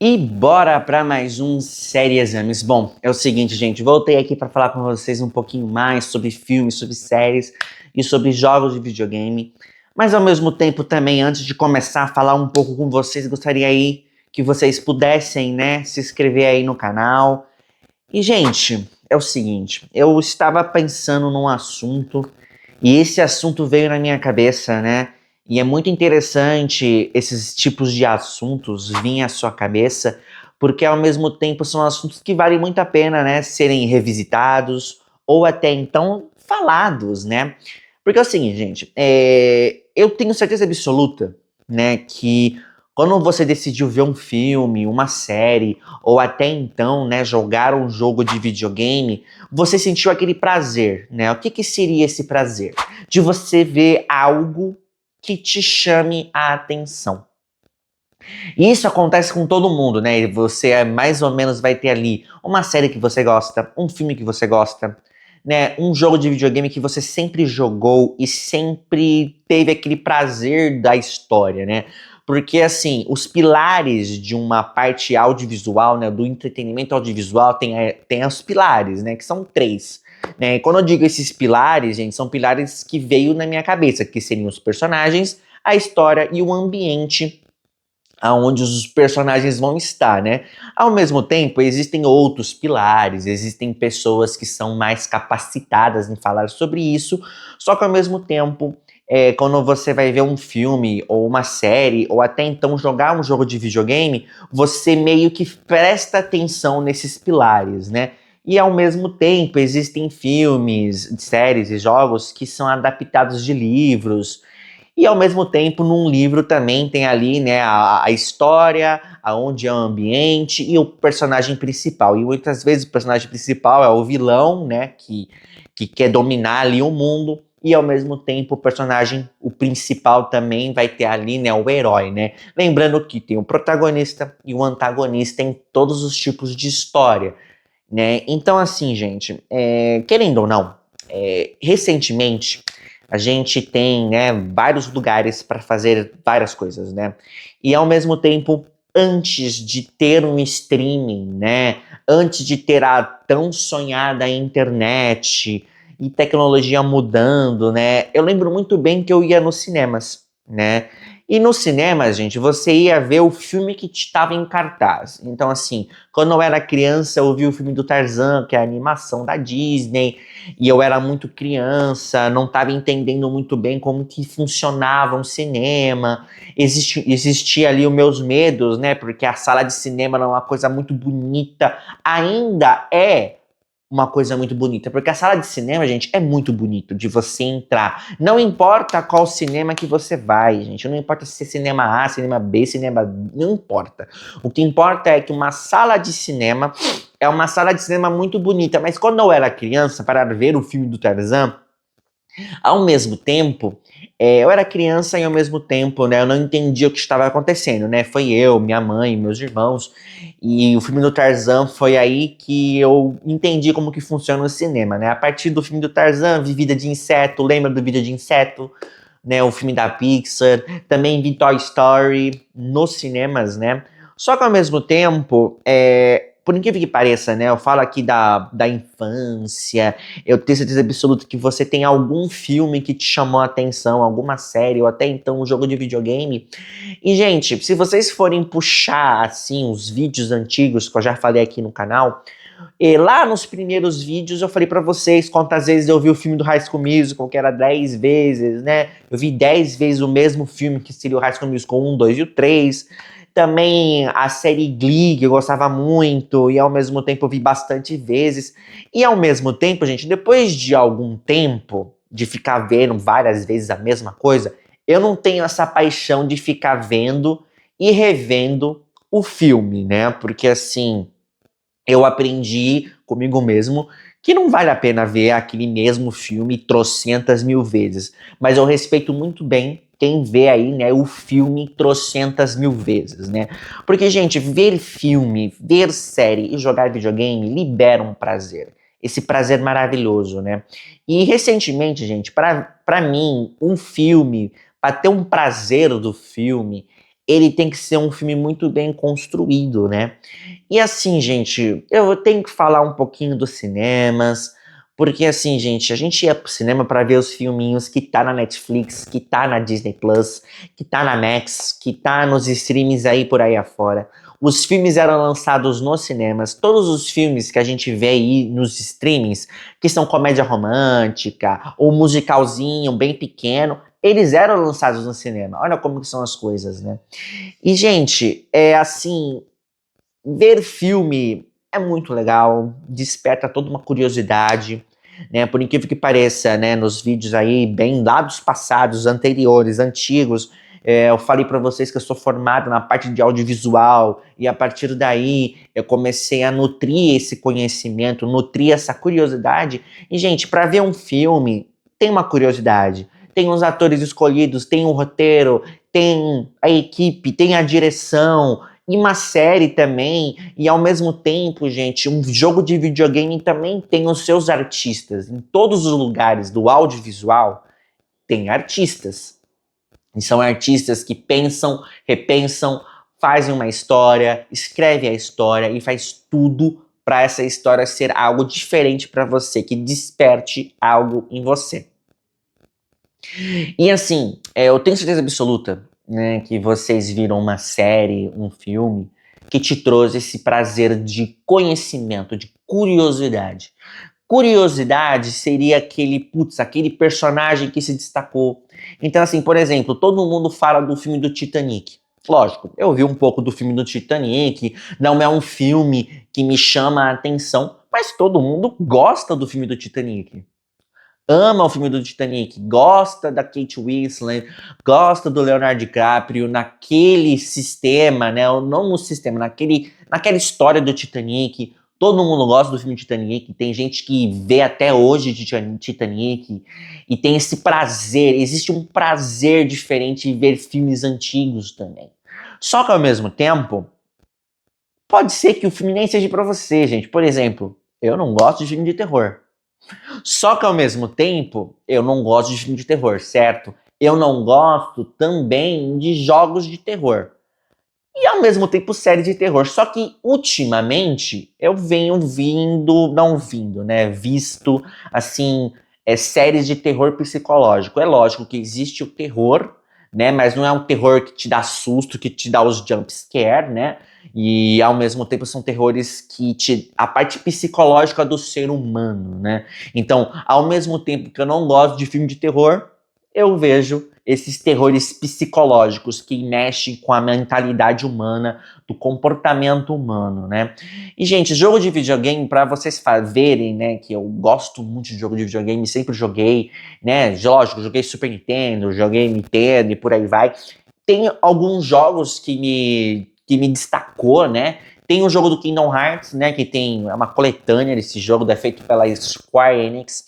E bora para mais um Série Exames. Bom, é o seguinte, gente, voltei aqui para falar com vocês um pouquinho mais sobre filmes, sobre séries e sobre jogos de videogame. Mas ao mesmo tempo também, antes de começar a falar um pouco com vocês, gostaria aí que vocês pudessem, né, se inscrever aí no canal. E, gente, é o seguinte, eu estava pensando num assunto e esse assunto veio na minha cabeça, né? E é muito interessante esses tipos de assuntos virem à sua cabeça, porque ao mesmo tempo são assuntos que valem muito a pena, né, serem revisitados ou até então falados, né? Porque é o seguinte, gente, eu tenho certeza absoluta, né, que quando você decidiu ver um filme, uma série, ou até então, né, jogar um jogo de videogame, você sentiu aquele prazer, né? O que que seria esse prazer? De você ver algo que te chame a atenção. E isso acontece com todo mundo, né? Você mais ou menos vai ter ali uma série que você gosta, um filme que você gosta, né? Um jogo de videogame que você sempre jogou e sempre teve aquele prazer da história, né? Porque, assim, os pilares de uma parte audiovisual, né? Do entretenimento audiovisual tem os pilares, né? Que são três. Né? E quando eu digo esses pilares, gente, são pilares que veio na minha cabeça, que seriam os personagens, a história e o ambiente aonde os personagens vão estar, né? Ao mesmo tempo, existem outros pilares, existem pessoas que são mais capacitadas em falar sobre isso, só que ao mesmo tempo, quando você vai ver um filme ou uma série, ou até então jogar um jogo de videogame, você meio que presta atenção nesses pilares, né? E ao mesmo tempo, existem filmes, séries e jogos que são adaptados de livros, e ao mesmo tempo, num livro também tem ali, né, a história, aonde é o ambiente e o personagem principal. E muitas vezes o personagem principal é o vilão, né, que quer dominar ali o mundo. E ao mesmo tempo o personagem, o principal também vai ter ali, né, o herói, né? Lembrando que tem o protagonista e o antagonista em todos os tipos de história, né? Então assim, gente, querendo ou não, recentemente a gente tem, né, vários lugares para fazer várias coisas, né? E ao mesmo tempo, antes de ter um streaming, né, antes de ter a tão sonhada internet e tecnologia mudando, né, eu lembro muito bem que eu ia nos cinemas, né? E no cinema, gente, você ia ver o filme que estava em cartaz. Então, assim, quando eu era criança, eu vi o filme do Tarzan, que é a animação da Disney, e eu era muito criança, não estava entendendo muito bem como que funcionava um cinema, existia ali os meus medos, né, porque a sala de cinema era uma coisa muito bonita, ainda é uma coisa muito bonita, porque a sala de cinema, gente, é muito bonito de você entrar. Não importa qual cinema que você vai, gente. Não importa se é cinema A, cinema B, cinema... Não importa. O que importa é que uma sala de cinema é uma sala de cinema muito bonita. Mas quando eu era criança, para ver o filme do Tarzan, ao mesmo tempo, eu era criança e ao mesmo tempo, né, eu não entendia o que estava acontecendo, né? Foi eu, minha mãe, meus irmãos, e o filme do Tarzan foi aí que eu entendi como que funciona o cinema, né? A partir do filme do Tarzan, vi Vida de Inseto, lembra do Vida de Inseto? Né, o filme da Pixar, também vi Toy Story nos cinemas, né? Só que ao mesmo tempo, por incrível que pareça, né? Eu falo aqui da infância, eu tenho certeza absoluta que você tem algum filme que te chamou a atenção, alguma série, ou até então um jogo de videogame. E, gente, se vocês forem puxar, assim, os vídeos antigos que eu já falei aqui no canal, e lá nos primeiros vídeos eu falei pra vocês quantas vezes eu vi o filme do High School Musical, que era 10 vezes, né? Eu vi 10 vezes o mesmo filme, que seria o High School Musical 1, 2 e o 3. Também a série Glee, que eu gostava muito, e ao mesmo tempo eu vi bastante vezes. E ao mesmo tempo, gente, depois de algum tempo de ficar vendo várias vezes a mesma coisa, eu não tenho essa paixão de ficar vendo e revendo o filme, né? Porque assim, eu aprendi comigo mesmo que não vale a pena ver aquele mesmo filme trocentas mil vezes. Mas eu respeito muito bem quem vê aí, né, o filme trocentas mil vezes, né? Porque, gente, ver filme, ver série e jogar videogame libera um prazer. Esse prazer maravilhoso, né? E recentemente, gente, pra mim, um filme, pra ter um prazer do filme, ele tem que ser um filme muito bem construído, né? E assim, gente, eu tenho que falar um pouquinho dos cinemas, porque assim, gente, a gente ia pro cinema pra ver os filminhos que tá na Netflix, que tá na Disney Plus, que tá na Max, que tá nos streams aí por aí afora. Os filmes eram lançados nos cinemas, todos os filmes que a gente vê aí nos streamings, que são comédia romântica ou musicalzinho bem pequeno, eles eram lançados no cinema. Olha como que são as coisas, né? E, gente, é assim, ver filme é muito legal, desperta toda uma curiosidade, né? Por incrível que pareça, né? Nos vídeos aí, bem lá dos passados, anteriores, antigos, eu falei para vocês que eu sou formado na parte de audiovisual e a partir daí eu comecei a nutrir esse conhecimento, nutrir essa curiosidade. E, gente, para ver um filme, tem uma curiosidade. Tem os atores escolhidos, tem o roteiro, tem a equipe, tem a direção, e uma série também, e ao mesmo tempo, gente, um jogo de videogame também tem os seus artistas. Em todos os lugares do audiovisual tem artistas. E são artistas que pensam, repensam, fazem uma história, escrevem a história e faz tudo para essa história ser algo diferente para você, que desperte algo em você. E assim, eu tenho certeza absoluta, né, que vocês viram uma série, um filme, que te trouxe esse prazer de conhecimento, de curiosidade. Curiosidade seria aquele, putz, aquele personagem que se destacou. Então, assim, por exemplo, todo mundo fala do filme do Titanic. Lógico, eu vi um pouco do filme do Titanic, não é um filme que me chama a atenção, mas todo mundo gosta do filme do Titanic, ama o filme do Titanic, gosta da Kate Winslet, gosta do Leonardo DiCaprio naquele sistema, né? Não no sistema, naquela história do Titanic. Todo mundo gosta do filme Titanic, tem gente que vê até hoje de Titanic e tem esse prazer, existe um prazer diferente em ver filmes antigos também. Só que ao mesmo tempo, pode ser que o filme nem seja pra você, gente. Por exemplo, eu não gosto de filme de terror. Só que ao mesmo tempo, eu não gosto de filme de terror, certo? Eu não gosto também de jogos de terror. E ao mesmo tempo série de terror. Só que ultimamente eu venho visto assim, séries de terror psicológico. É lógico que existe o terror, né? Mas não é um terror que te dá susto, que te dá os jump scare, né? E ao mesmo tempo são terrores a parte psicológica do ser humano, né? Então, ao mesmo tempo que eu não gosto de filme de terror, eu vejo esses terrores psicológicos que mexem com a mentalidade humana, do comportamento humano, né? E, gente, jogo de videogame, para vocês verem, né, que eu gosto muito de jogo de videogame, sempre joguei, né? Lógico, joguei Super Nintendo, joguei Nintendo e por aí vai. Tem alguns jogos que me destacou, né? Tem o jogo do Kingdom Hearts, né? Que tem uma coletânea desse jogo, é feito pela Square Enix.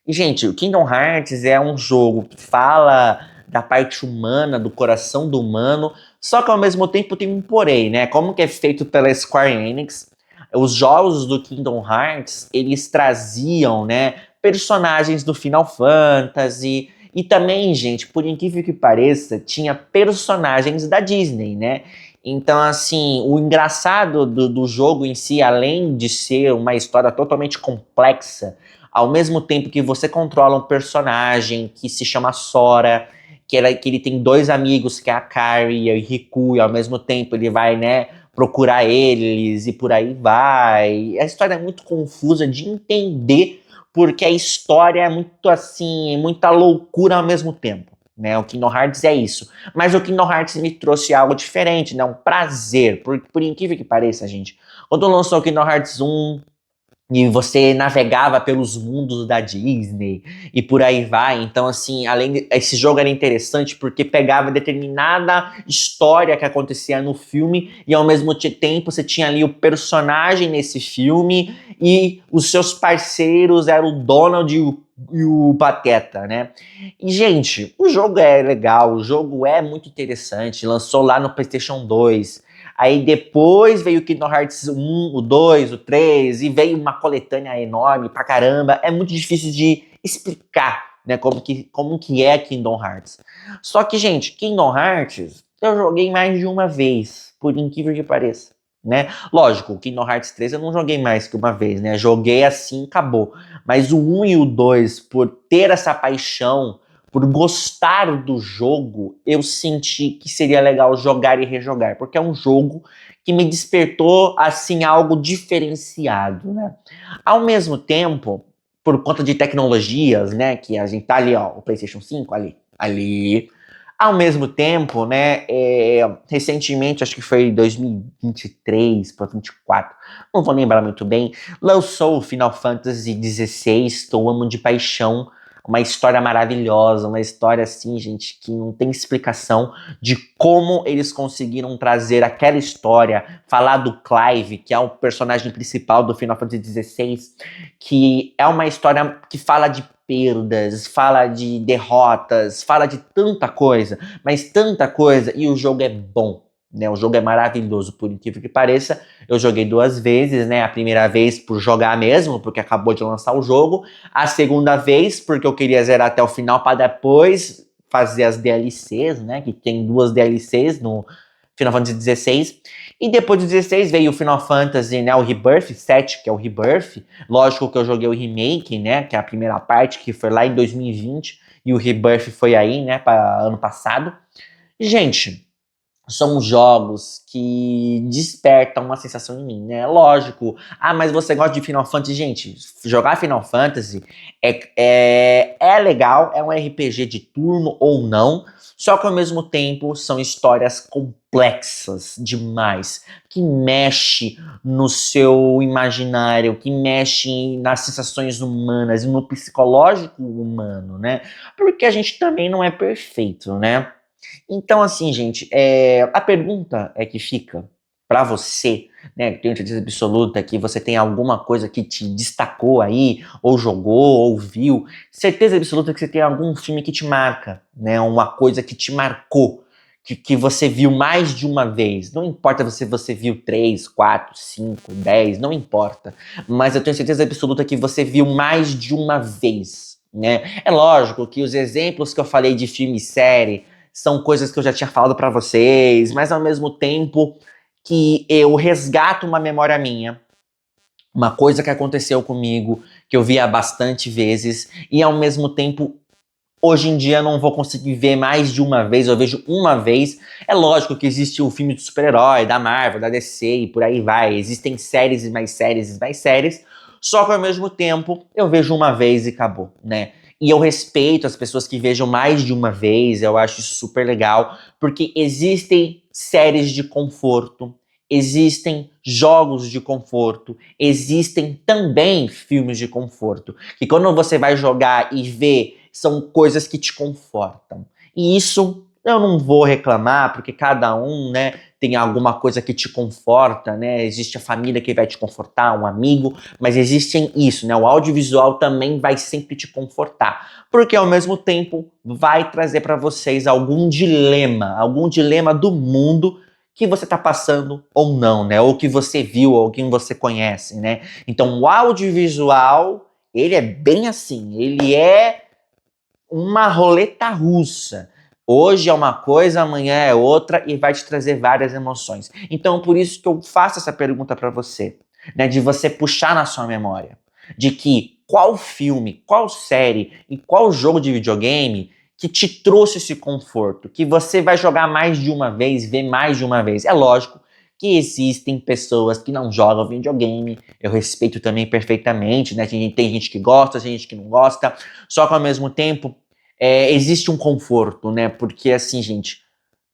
E, gente, o Kingdom Hearts é um jogo que fala da parte humana, do coração do humano, só que ao mesmo tempo tem um porém, né? Como que é feito pela Square Enix, os jogos do Kingdom Hearts, eles traziam, né, personagens do Final Fantasy, e também, gente, por incrível que pareça, tinha personagens da Disney, né? Então, assim, o engraçado do jogo em si, além de ser uma história totalmente complexa, ao mesmo tempo que você controla um personagem que se chama Sora, que ele tem dois amigos, que é a Kairi e o Riku, e ao mesmo tempo ele vai, né, procurar eles e por aí vai. A história é muito confusa de entender, porque a história é muito assim, muita loucura ao mesmo tempo, né? O Kingdom Hearts é isso. Mas o Kingdom Hearts me trouxe algo diferente, né? Um prazer, por incrível que pareça, gente. Quando lançou o Kingdom Hearts 1, e você navegava pelos mundos da Disney e por aí vai. Então, assim, esse jogo era interessante porque pegava determinada história que acontecia no filme e ao mesmo tempo você tinha ali o personagem nesse filme e os seus parceiros eram o Donald e o Pateta, né? E, gente, o jogo é legal, o jogo é muito interessante. Lançou lá no PlayStation 2. Aí depois veio o Kingdom Hearts 1, o 2, o 3, e veio uma coletânea enorme pra caramba. É muito difícil de explicar, né, como que é Kingdom Hearts. Só que, gente, Kingdom Hearts, eu joguei mais de uma vez, por incrível que pareça, né? Lógico, o Kingdom Hearts 3 eu não joguei mais que uma vez, né? Joguei assim, acabou. Mas o 1 e o 2, por ter essa paixão, por gostar do jogo, eu senti que seria legal jogar e rejogar, porque é um jogo que me despertou, assim, algo diferenciado, né? Ao mesmo tempo, por conta de tecnologias, né, que a gente tá ali, ó, o PlayStation 5 ali. Ao mesmo tempo, né, recentemente, acho que foi 2023 para 2024, não vou lembrar muito bem, lançou o Final Fantasy XVI, que eu amo de paixão, uma história maravilhosa, uma história assim, gente, que não tem explicação de como eles conseguiram trazer aquela história, falar do Clive, que é o personagem principal do Final Fantasy XVI, que é uma história que fala de perdas, fala de derrotas, fala de tanta coisa, mas tanta coisa, e o jogo é bom, né? O jogo é maravilhoso, por incrível que pareça. Eu joguei 2 vezes, né? A primeira vez por jogar mesmo, porque acabou de lançar o jogo. A segunda vez, porque eu queria zerar até o final para depois fazer as DLCs, né? Que tem 2 DLCs no Final Fantasy XVI. E depois do 16 veio o Final Fantasy, né? O Rebirth 7, que é o Rebirth. Lógico que eu joguei o remake, né? Que é a primeira parte, que foi lá em 2020. E o Rebirth foi aí, né? Para ano passado. Gente, são jogos que despertam uma sensação em mim, né? Lógico. Ah, mas você gosta de Final Fantasy? Gente, jogar Final Fantasy é legal, é um RPG de turno ou não, só que ao mesmo tempo são histórias complexas demais, que mexe no seu imaginário, que mexe nas sensações humanas e no psicológico humano, né? Porque a gente também não é perfeito, né? Então, assim, gente, a pergunta é que fica para você, né? Tenho certeza absoluta que você tem alguma coisa que te destacou aí, ou jogou, ou viu. Certeza absoluta que você tem algum filme que te marca, né? Uma coisa que te marcou, que você viu mais de uma vez. Não importa se você viu 3, 4, 5, 10, não importa. Mas eu tenho certeza absoluta que você viu mais de uma vez, né? É lógico que os exemplos que eu falei de filme e série são coisas que eu já tinha falado pra vocês, mas ao mesmo tempo que eu resgato uma memória minha, uma coisa que aconteceu comigo, que eu via bastante vezes, e ao mesmo tempo, hoje em dia, eu não vou conseguir ver mais de uma vez, eu vejo uma vez. É lógico que existe o filme de super-herói, da Marvel, da DC e por aí vai. Existem séries e mais séries e mais séries, só que ao mesmo tempo, eu vejo uma vez e acabou, né? E eu respeito as pessoas que vejam mais de uma vez, eu acho isso super legal, porque existem séries de conforto, existem jogos de conforto, existem também filmes de conforto, que quando você vai jogar e ver, são coisas que te confortam. E isso eu não vou reclamar, porque cada um, né, tem alguma coisa que te conforta, né? Existe a família que vai te confortar, um amigo, mas existem isso, né? O audiovisual também vai sempre te confortar, porque ao mesmo tempo vai trazer para vocês algum dilema do mundo que você está passando ou não, né? Ou que você viu, ou quem você conhece, né? Então, o audiovisual, ele é bem assim, ele é uma roleta russa. Hoje é uma coisa, amanhã é outra e vai te trazer várias emoções. Então, por isso que eu faço essa pergunta para você, né? De você puxar na sua memória, de que qual filme, qual série e qual jogo de videogame que te trouxe esse conforto, que você vai jogar mais de uma vez, ver mais de uma vez. É lógico que existem pessoas que não jogam videogame, eu respeito também perfeitamente, né? Tem gente que gosta, tem gente que não gosta, só que ao mesmo tempo existe um conforto, né? Porque assim, gente,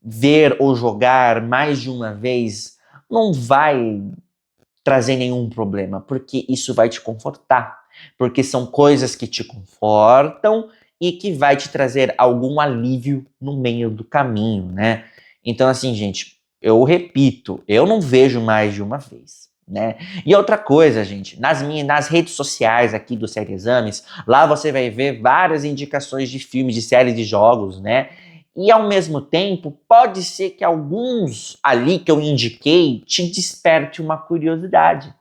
ver ou jogar mais de uma vez não vai trazer nenhum problema, porque isso vai te confortar, porque são coisas que te confortam e que vai te trazer algum alívio no meio do caminho, né? Então, assim, gente, eu repito, eu não vejo mais de uma vez, né? E outra coisa, gente, nas redes sociais aqui do Série Exames, lá você vai ver várias indicações de filmes, de séries, de jogos, né? E ao mesmo tempo, pode ser que alguns ali que eu indiquei te desperte uma curiosidade.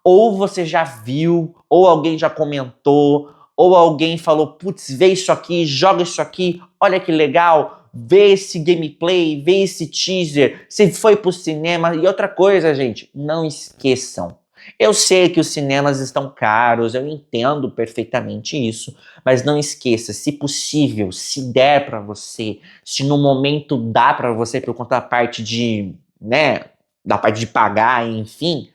Ou você já viu, ou alguém já comentou, ou alguém falou, putz, vê isso aqui, joga isso aqui, olha que legal, vê esse gameplay, vê esse teaser, se foi pro cinema. E outra coisa, gente, não esqueçam. Eu sei que os cinemas estão caros, eu entendo perfeitamente isso, mas não esqueça, se possível, se der pra você, se no momento dá pra você por conta da parte de, né, da parte de pagar, enfim,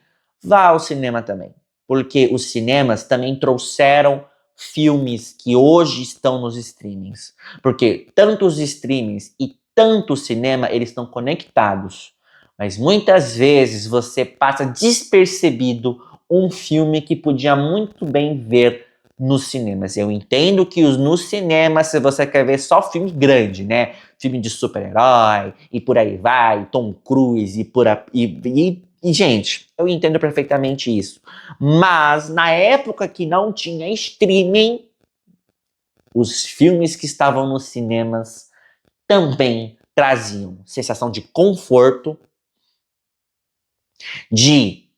vá ao cinema também. Porque os cinemas também trouxeram filmes que hoje estão nos streamings. Porque tanto os streamings e tanto o cinema, eles estão conectados. Mas muitas vezes você passa despercebido um filme que podia muito bem ver nos cinemas. Eu entendo que nos cinemas, se você quer ver só filme grande, né? Filme de super-herói e por aí vai, Tom Cruise e por aí. Gente, eu entendo perfeitamente isso. Mas na época que não tinha streaming, os filmes que estavam nos cinemas também traziam sensação de conforto, de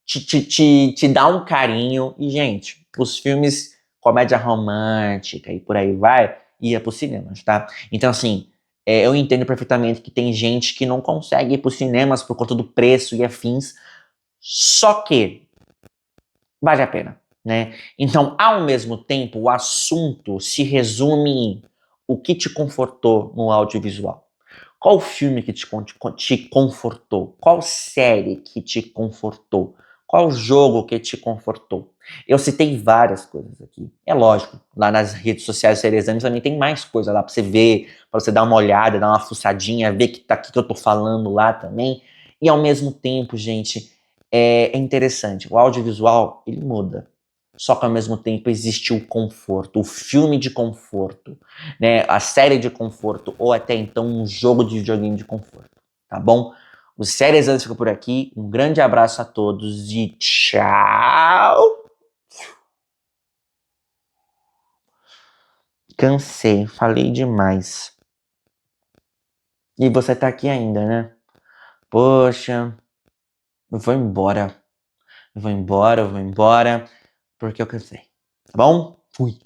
te dar um carinho. E, gente, os filmes comédia romântica e por aí vai, ia pros cinemas, tá? Então, assim, eu entendo perfeitamente que tem gente que não consegue ir pros cinemas por conta do preço e afins, só que vale a pena, né? Então, ao mesmo tempo, o assunto se resume em o que te confortou no audiovisual. Qual filme que te confortou? Qual série que te confortou? Qual jogo que te confortou? Eu citei várias coisas aqui. É lógico, lá nas redes sociais do Cerezane também tem mais coisa lá pra você ver, pra você dar uma olhada, dar uma fuçadinha, ver que tá aqui que eu tô falando lá também. E ao mesmo tempo, gente, é interessante. O audiovisual, ele muda. Só que ao mesmo tempo existe o conforto, o filme de conforto, né? A série de conforto, ou até então um jogo de videogame de conforto, tá bom? O Séries Antes fica por aqui. Um grande abraço a todos e tchau! Cansei, falei demais. E você tá aqui ainda, né? Poxa, eu vou embora. Eu vou embora, porque eu cansei. Tá bom? Fui.